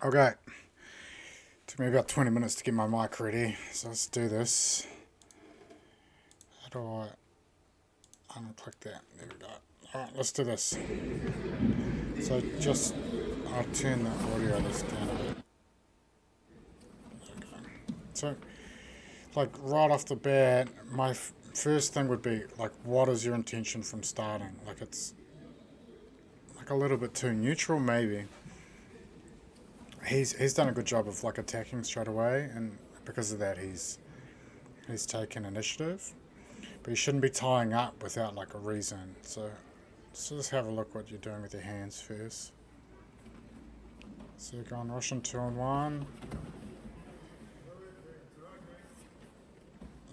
Okay, took me about 20 minutes to get my mic ready, so let's do this. How do I unclick that? There we go. Alright, let's do this. So just, I'll turn the audio this down a bit. Okay. So, like right off the bat, my first thing would be, like, what is your intention from starting? Like, it's like a little bit too neutral, maybe. He's done a good job of like attacking straight away, and because of that, he's taken initiative. But you shouldn't be tying up without like a reason. So just have a look what you're doing with your hands first. So you're going Russian 2 on 1.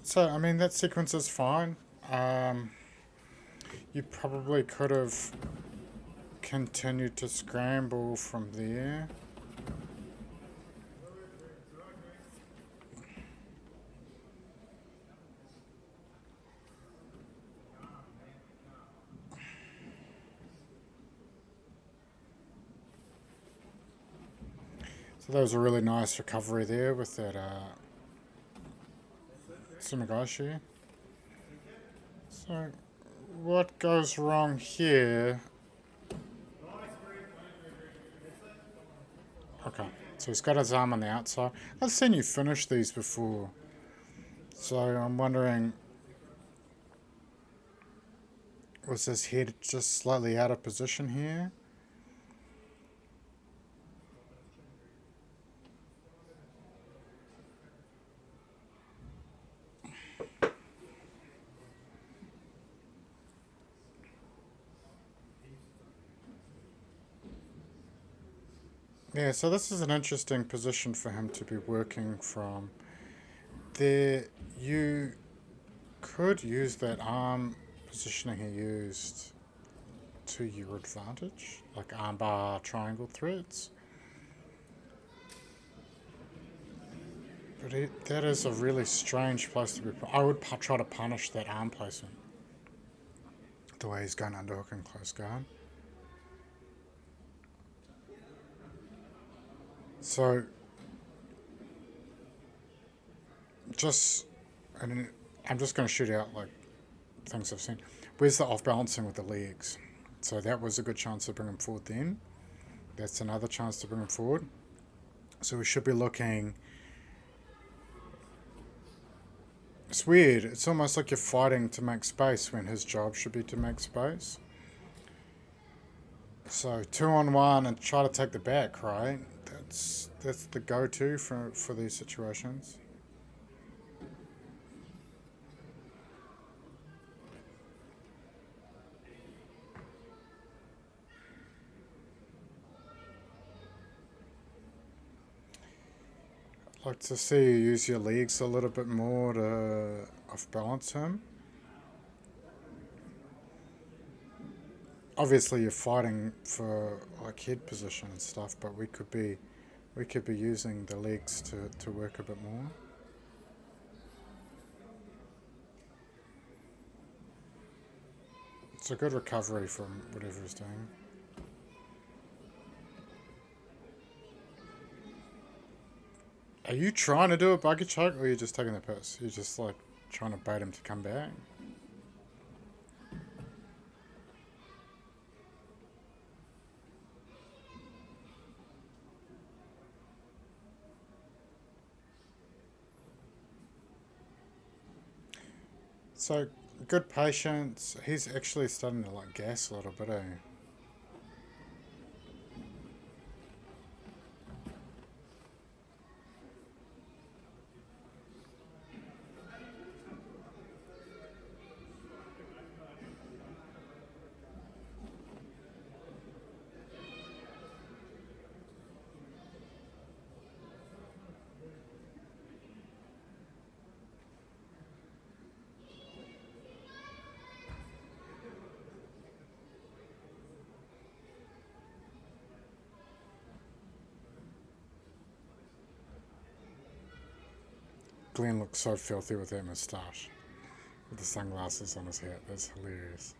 So I mean that sequence is fine. You probably could have continued to scramble from there. So that was a really nice recovery there with that Sumigashi. So what goes wrong here? Okay, so he's got his arm on the outside. I've seen you finish these before. So I'm wondering, was his head just slightly out of position here? Yeah, so this is an interesting position for him to be working from. There, you could use that arm positioning he used to your advantage, like armbar triangle threads. But that is a really strange place to be. I would try to punish that arm placement. The way he's going underhook and close guard. So, just, and I'm just going to shoot out like things I've seen. Where's the off balancing with the legs? So that was a good chance to bring him forward then. That's another chance to bring him forward. So we should be looking. It's weird. It's almost like you're fighting to make space when his job should be to make space. So 2 on 1 and try to take the back, right? That's the go-to for these situations. I'd like to see you use your legs a little bit more to off balance him. Obviously, you're fighting for like head position and stuff, but we could be using the legs to work a bit more. It's a good recovery from whatever he's doing. Are you trying to do a buggy choke, or are you just taking the piss? You're just like trying to bait him to come back. So good patience. He's actually starting to like gas a little bit, eh? Glenn looks so filthy with that moustache, with the sunglasses on his head. That's hilarious.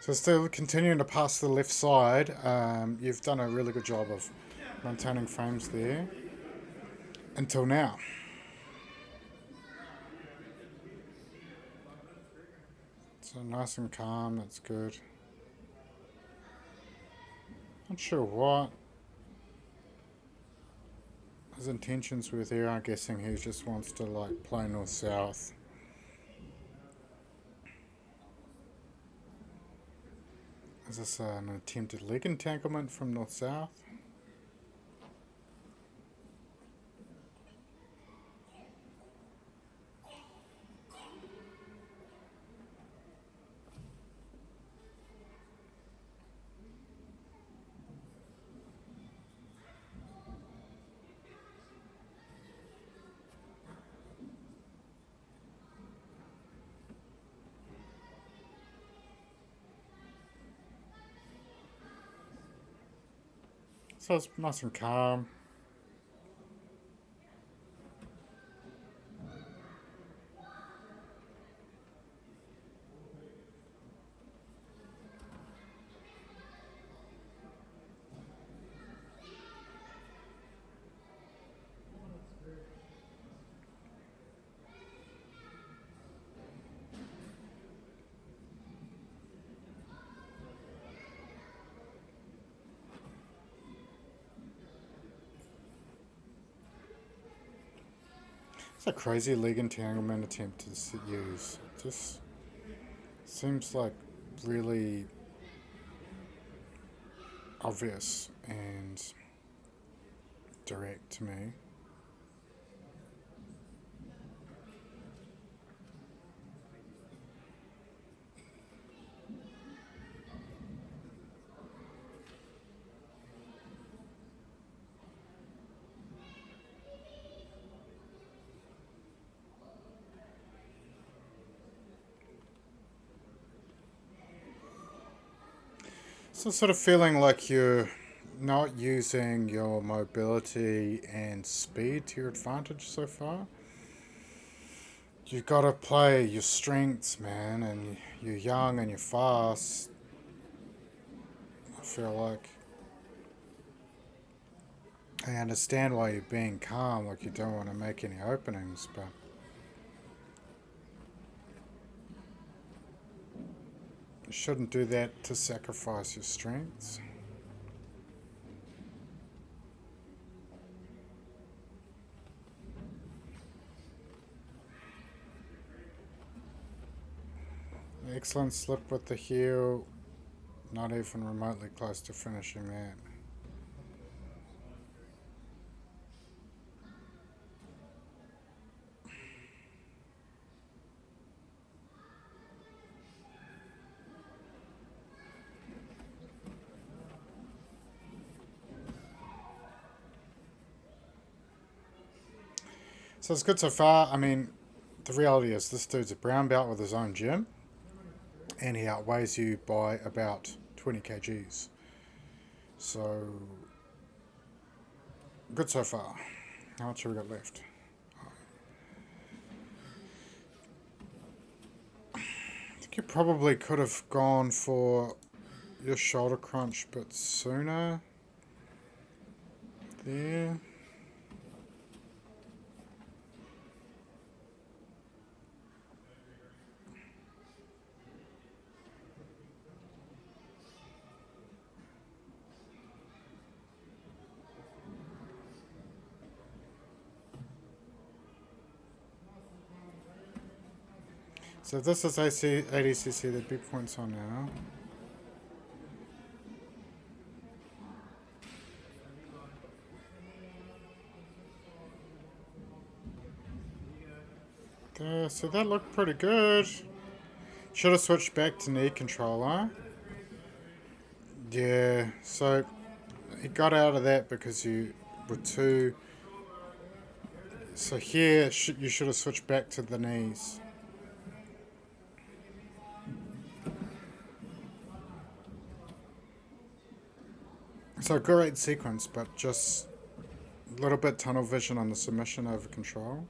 So still continuing to pass the left side. You've done a really good job of maintaining frames there until now. So nice and calm, that's good. Not sure what his intentions were there. I'm guessing he just wants to like play north-south. Is this an attempted leg entanglement from north-south? So it's nice and calm. It's a crazy leg entanglement attempt to use. It just seems like really obvious and direct to me. So sort of feeling like you're not using your mobility and speed to your advantage so far. You've got to play your strengths, man, and you're young and you're fast. I feel like I understand why you're being calm, like you don't want to make any openings, but you shouldn't do that to sacrifice your strengths. Excellent slip with the heel, not even remotely close to finishing that. So it's good so far. I mean, the reality is this dude's a brown belt with his own gym, and he outweighs you by about 20 kgs. So, good so far. How much have we got left? I think you probably could have gone for your shoulder crunch a bit sooner. There. So this is AC, ADCC, the big points on now. Okay, so that looked pretty good. Should have switched back to knee controller. Yeah, so he got out of that because you were too... So here, you should have switched back to the knees. So great sequence, but just a little bit tunnel vision on the submission over control.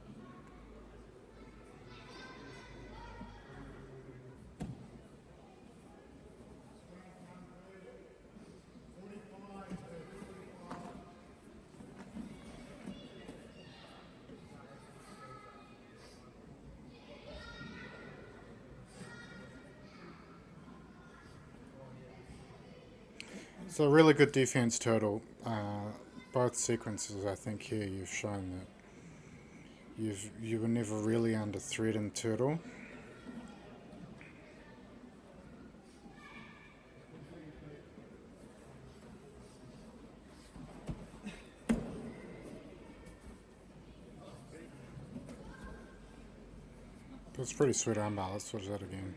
It's a really good defense turtle. Both sequences, I think, here you've shown that you were never really under threat in turtle. But it's pretty sweet armbar. Let's switch that again.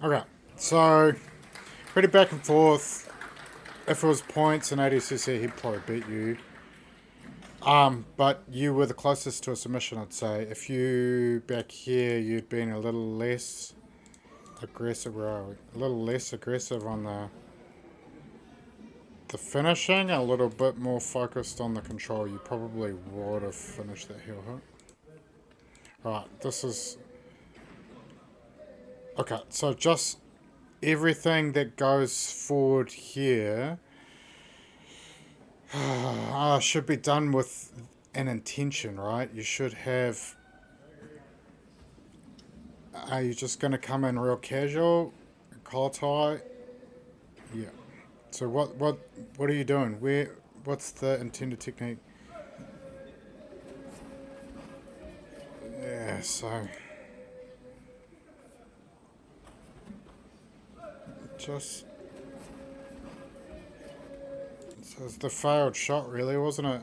Okay, so pretty back and forth. If it was points and ADCC, he'd probably beat you. But you were the closest to a submission, I'd say. If you back here, you'd been a little less aggressive, a little less aggressive on the finishing, a little bit more focused on the control. You probably would have finished that heel hook. Right, this is okay. So just everything that goes forward here should be done with an intention, right? You should have. Are you just going to come in real casual, collar tie? Yeah. So what are you doing? What's the intended technique? Yeah. So just. So it's the failed shot, really, wasn't it?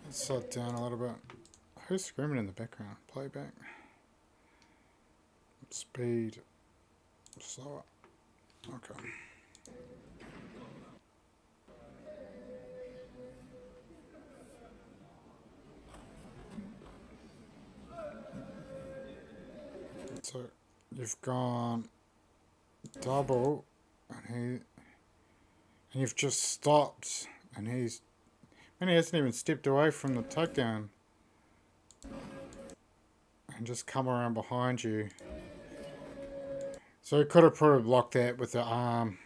Let's slow it down a little bit. Who's screaming in the background? Playback. Speed. Slower. Okay. So you've gone double, and you've just stopped, and he hasn't even stepped away from the takedown, and just come around behind you. So he could have probably blocked that with the arm.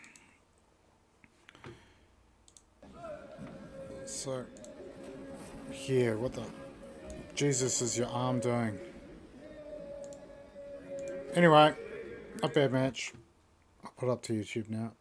So here, what the Jesus is your arm doing? Anyway, not bad match. I'll put it up to YouTube now.